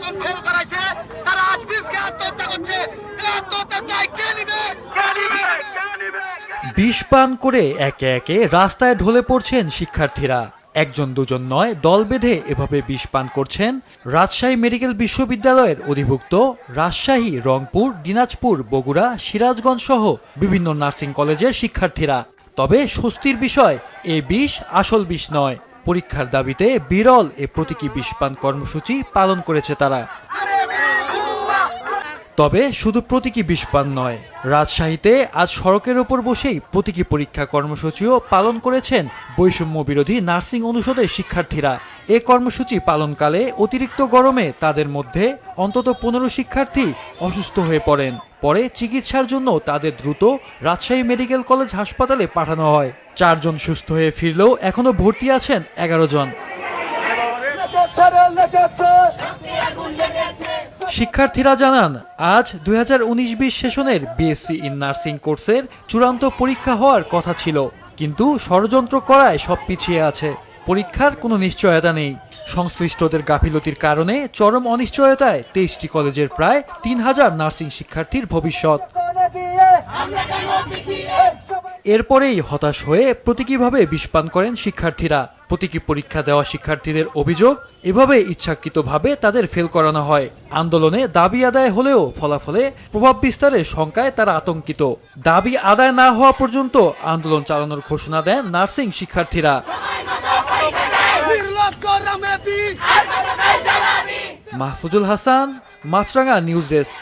নির্বাচন ফেল করাইছে তারা আজ বিষকে আত্মহত্যা করছে। এই আত্মহত্যার দায় কে নিবে? বিষ পান করে একে একে রাস্তায় ঢলে পড়ছেন শিক্ষার্থীরা। একজন দুজন নয়, দল বেঁধে এভাবে বিষ পান করছেন রাজশাহী মেডিকেল বিশ্ববিদ্যালয়ের অধিভুক্ত রাজশাহী, রংপুর, দিনাজপুর, বগুড়া, সিরাজগঞ্জ সহ বিভিন্ন নার্সিং কলেজের শিক্ষার্থীরা। তবে স্বস্তির বিষয়, এই বিষ আসল বিষ নয়। পরীক্ষার দাবিতে বিরল এ প্রতীকী বিষ পান কর্মসূচি পালন করেছে তারা। তবে শুধু প্রতীকী বিষপান নয়, রাজশাহীতে আজ সড়কের ওপর বসেই প্রতীকী পরীক্ষা কর্মসূচিও পালন করেছেন বৈষম্য বিরোধী নার্সিং অনুষদের শিক্ষার্থীরা। এ কর্মসূচি পালনকালে অতিরিক্ত গরমে তাদের মধ্যে অন্তত 15 শিক্ষার্থী অসুস্থ হয়ে পড়েন। পরে চিকিৎসার জন্য তাদের দ্রুত রাজশাহী মেডিকেল কলেজ হাসপাতালে পাঠানো হয়। 4 জন সুস্থ হয়ে ফিরলেও এখনো ভর্তি আছেন 11 জন। শিক্ষার্থীরা জানান, আজ 2019-20 সেশনের বিএসসি ইন নার্সিং কোর্সের চূড়ান্ত পরীক্ষা হওয়ার কথা ছিল, কিন্তু ষড়যন্ত্র করায় সব পিছিয়ে আছে। পরীক্ষার কোনো নিশ্চয়তা নেই। সংশ্লিষ্টদের গাফিলতির কারণে চরম অনিশ্চয়তায় 23টি কলেজের প্রায় 3000 নার্সিং শিক্ষার্থীর ভবিষ্যৎ। এরপরেই হতাশ হয়ে প্রতীকীভাবে বিষপান করেন শিক্ষার্থীরা। প্রতীকী পরীক্ষা দেওয়া শিক্ষার্থীদের অভিযোগ, এভাবে ইচ্ছাকৃতভাবে তাদের ফেল করানো হয়। আন্দোলনে দাবি আদায় হলেও ফলাফলে প্রভাব বিস্তারের শঙ্কায় তারা আতঙ্কিত। দাবি আদায় না হওয়া পর্যন্ত আন্দোলন চালানোর ঘোষণা দেন নার্সিং শিক্ষার্থীরা। মাহফুজুল হাসান, মাছরাঙা নিউজ ডেস্ক।